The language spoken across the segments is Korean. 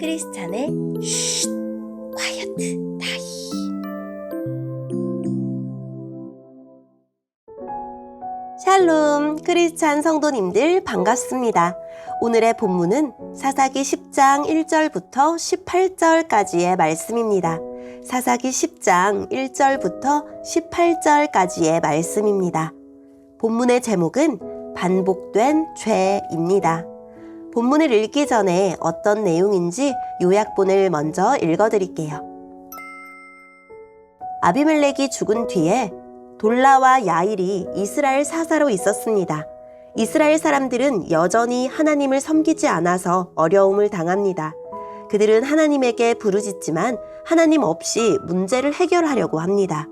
크리스찬의 쉿 콰이어트 타임. 샬롬 크리스찬 성도님들 반갑습니다. 오늘의 본문은 사사기 10장 1절부터 18절까지의 말씀입니다. 사사기 10장 1절부터 18절까지의 말씀입니다. 본문의 제목은 반복된 죄입니다. 본문을 읽기 전에 어떤 내용인지 요약본을 먼저 읽어드릴게요. 아비멜렉이 죽은 뒤에 돌라와 야일이 이스라엘 사사로 있었습니다. 이스라엘 사람들은 여전히 하나님을 섬기지 않아서 어려움을 당합니다. 그들은 하나님에게 부르짖지만 하나님 없이 문제를 해결하려고 합니다.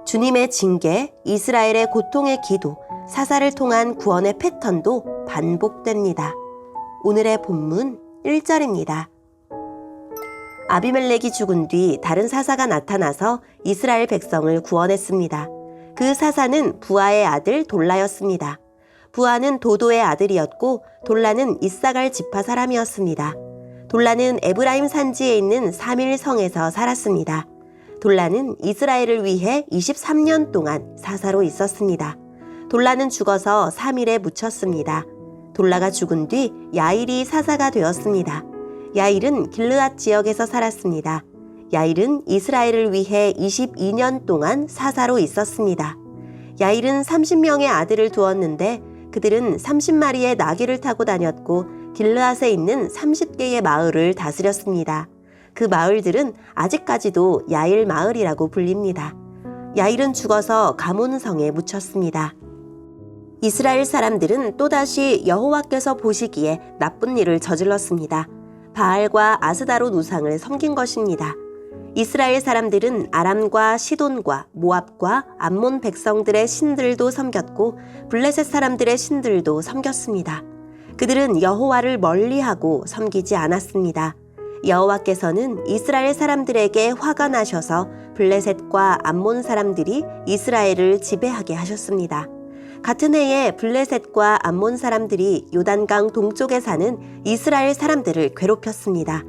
주님의 징계, 이스라엘의 고통의 기도, 사사를 통한 구원의 패턴도 반복됩니다. 오늘의 본문 1절입니다. 아비멜렉이 죽은 뒤 다른 사사가 나타나서 이스라엘 백성을 구원했습니다. 그 사사는 부하의 아들 돌라였습니다. 부하는 도도의 아들이었고 돌라는 이사갈 지파 사람이었습니다. 돌라는 에브라임 산지에 있는 사밀 성에서 살았습니다. 돌라는 이스라엘을 위해 23년 동안 사사로 있었습니다. 돌라는 죽어서 사밀에 묻혔습니다. 돌라가 죽은 뒤 야일이 사사가 되었습니다. 야일은 길르앗 지역에서 살았습니다. 야일은 이스라엘을 위해 22년 동안 사사로 있었습니다. 야일은 30명의 아들을 두었는데 그들은 30마리의 나귀를 타고 다녔고 길르앗에 있는 30개의 마을을 다스렸습니다. 그 마을들은 아직까지도 야일 마을이라고 불립니다. 야일은 죽어서 가몬성에 묻혔습니다. 이스라엘 사람들은 또다시 여호와께서 보시기에 나쁜 일을 저질렀습니다. 바알과 아스다롯 우상을 섬긴 것입니다. 이스라엘 사람들은 아람과 시돈과 모압과 암몬 백성들의 신들도 섬겼고 블레셋 사람들의 신들도 섬겼습니다. 그들은 여호와를 멀리하고 섬기지 않았습니다. 여호와께서는 이스라엘 사람들에게 화가 나셔서 블레셋과 암몬 사람들이 이스라엘을 지배하게 하셨습니다. 같은 해에 블레셋과 암몬 사람들이 요단강 동쪽에 사는 이스라엘 사람들을 괴롭혔습니다.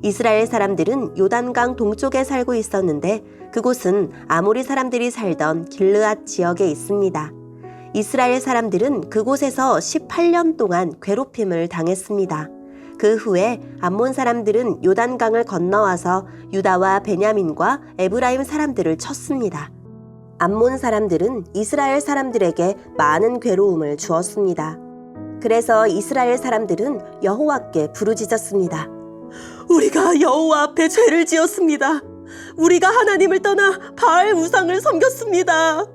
이스라엘 사람들은 요단강 동쪽에 살고 있었는데 그곳은 아모리 사람들이 살던 길르앗 지역에 있습니다. 이스라엘 사람들은 그곳에서 18년 동안 괴롭힘을 당했습니다. 그 후에 암몬 사람들은 요단강을 건너와서 유다와 베냐민과 에브라임 사람들을 쳤습니다. 암몬 사람들은 이스라엘 사람들에게 많은 괴로움을 주었습니다. 그래서 이스라엘 사람들은 여호와께 부르짖었습니다. 우리가 여호와 앞에 죄를 지었습니다. 우리가 하나님을 떠나 바알 우상을 섬겼습니다.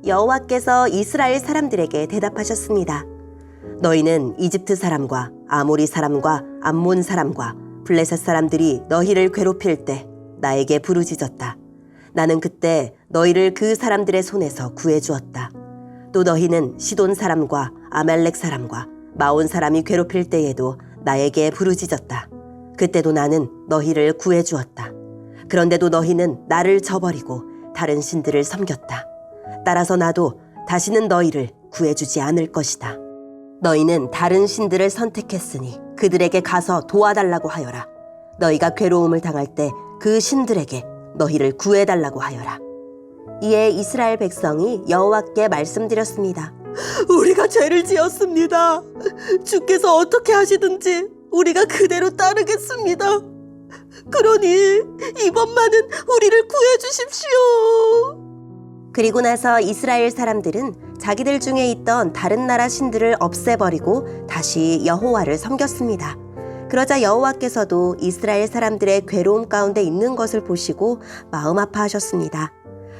여호와께서 이스라엘 사람들에게 대답하셨습니다. 너희는 이집트 사람과 아모리 사람과 암몬 사람과 블레셋 사람들이 너희를 괴롭힐 때 나에게 부르짖었다. 나는 그때 너희를 그 사람들의 손에서 구해주었다. 또 너희는 시돈 사람과 아말렉 사람과 마온 사람이 괴롭힐 때에도 나에게 부르짖었다. 그때도 나는 너희를 구해주었다. 그런데도 너희는 나를 저버리고 다른 신들을 섬겼다. 따라서 나도 다시는 너희를 구해주지 않을 것이다. 너희는 다른 신들을 선택했으니 그들에게 가서 도와달라고 하여라. 너희가 괴로움을 당할 때 그 신들에게 너희를 구해달라고 하여라. 이에 이스라엘 백성이 여호와께 말씀드렸습니다. 우리가 죄를 지었습니다. 주께서 어떻게 하시든지 우리가 그대로 따르겠습니다. 그러니 이번만은 우리를 구해주십시오. 그리고 나서 이스라엘 사람들은 자기들 중에 있던 다른 나라 신들을 없애버리고 다시 여호와를 섬겼습니다. 그러자 여호와께서도 이스라엘 사람들의 괴로움 가운데 있는 것을 보시고 마음 아파하셨습니다.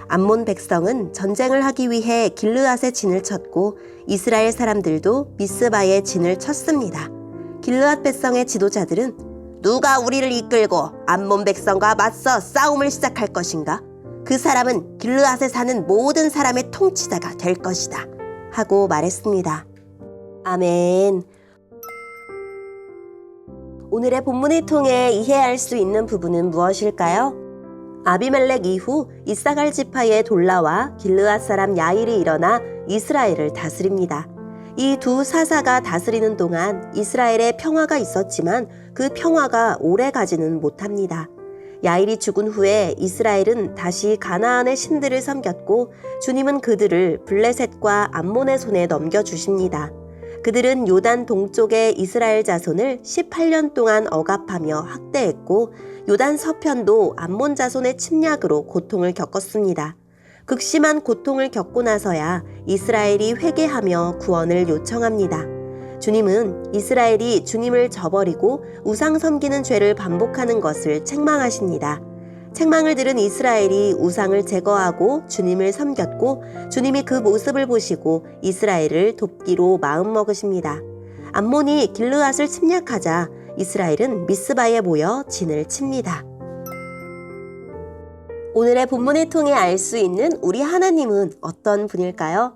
암몬 백성은 전쟁을 하기 위해 길르앗에 진을 쳤고 이스라엘 사람들도 미스바에 진을 쳤습니다. 길르앗 백성의 지도자들은 누가 우리를 이끌고 암몬 백성과 맞서 싸움을 시작할 것인가? 그 사람은 길르앗에 사는 모든 사람의 통치자가 될 것이다 하고 말했습니다. 아멘. 오늘의 본문을 통해 이해할 수 있는 부분은 무엇일까요? 아비멜렉 이후 이사갈 지파의 돌라와 길르앗 사람 야일이 일어나 이스라엘을 다스립니다. 이 두 사사가 다스리는 동안 이스라엘에 평화가 있었지만 그 평화가 오래 가지는 못합니다. 야일이 죽은 후에 이스라엘은 다시 가나안의 신들을 섬겼고 주님은 그들을 블레셋과 암몬의 손에 넘겨주십니다. 그들은 요단 동쪽의 이스라엘 자손을 18년 동안 억압하며 학대했고 요단 서편도 암몬 자손의 침략으로 고통을 겪었습니다. 극심한 고통을 겪고 나서야 이스라엘이 회개하며 구원을 요청합니다. 주님은 이스라엘이 주님을 저버리고 우상 섬기는 죄를 반복하는 것을 책망하십니다. 책망을 들은 이스라엘이 우상을 제거하고 주님을 섬겼고 주님이 그 모습을 보시고 이스라엘을 돕기로 마음먹으십니다. 암몬이 길르앗을 침략하자 이스라엘은 미스바에 모여 진을 칩니다. 오늘의 본문을 통해 알 수 있는 우리 하나님은 어떤 분일까요?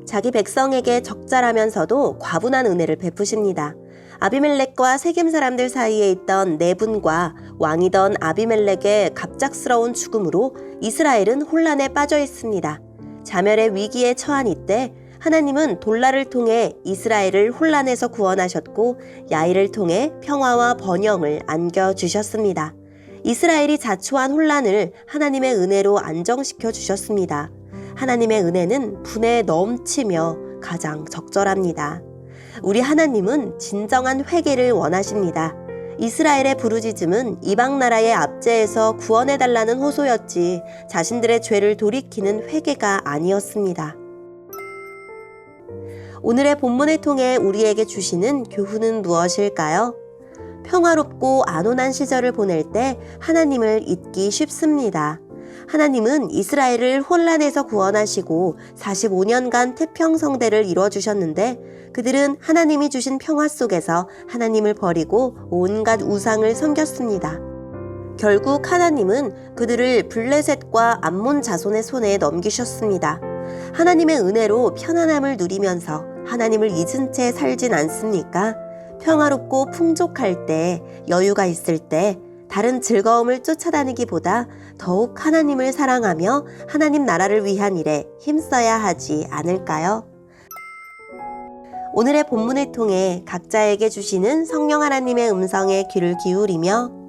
자기 백성에게 적절하면서도 과분한 은혜를 베푸십니다. 아비멜렉과 세겜 사람들 사이에 있던 내분과 왕이던 아비멜렉의 갑작스러운 죽음으로 이스라엘은 혼란에 빠져 있습니다. 자멸의 위기에 처한 이때 하나님은 돌라를 통해 이스라엘을 혼란에서 구원하셨고 야일을 통해 평화와 번영을 안겨주셨습니다. 이스라엘이 자초한 혼란을 하나님의 은혜로 안정시켜 주셨습니다. 하나님의 은혜는 분에 넘치며 가장 적절합니다. 우리 하나님은 진정한 회개를 원하십니다. 이스라엘의 부르짖음은 이방 나라의 압제에서 구원해달라는 호소였지 자신들의 죄를 돌이키는 회개가 아니었습니다. 오늘의 본문을 통해 우리에게 주시는 교훈은 무엇일까요? 평화롭고 안온한 시절을 보낼 때 하나님을 잊기 쉽습니다. 하나님은 이스라엘을 혼란에서 구원하시고 45년간 태평성대를 이루어주셨는데 그들은 하나님이 주신 평화 속에서 하나님을 버리고 온갖 우상을 섬겼습니다. 결국 하나님은 그들을 블레셋과 암몬 자손의 손에 넘기셨습니다. 하나님의 은혜로 편안함을 누리면서 하나님을 잊은 채 살진 않습니까? 평화롭고 풍족할 때, 여유가 있을 때 다른 즐거움을 쫓아다니기보다 더욱 하나님을 사랑하며 하나님 나라를 위한 일에 힘써야 하지 않을까요? 오늘의 본문을 통해 각자에게 주시는 성령 하나님의 음성에 귀를 기울이며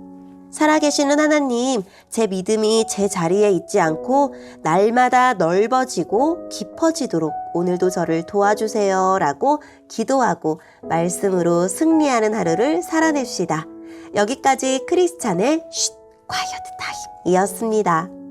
살아계시는 하나님, 제 믿음이 제 자리에 있지 않고 날마다 넓어지고 깊어지도록 오늘도 저를 도와주세요 라고 기도하고 말씀으로 승리하는 하루를 살아냅시다. 여기까지 크리스찬의 쉿 콰이어트 타임이었습니다.